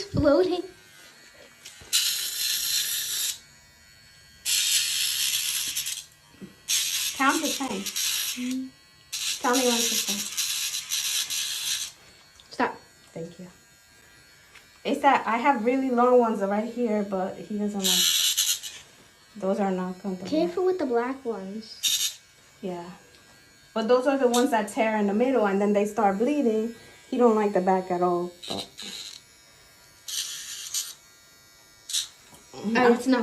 is floating. Count to 10. Tell me when to 10. Stop. Thank you. It's that I have really long ones right here, but he doesn't like. Those are not comfortable. Careful with the black ones. Yeah. But those are the ones that tear in the middle and then they start bleeding. He don't like the back at all. But It's not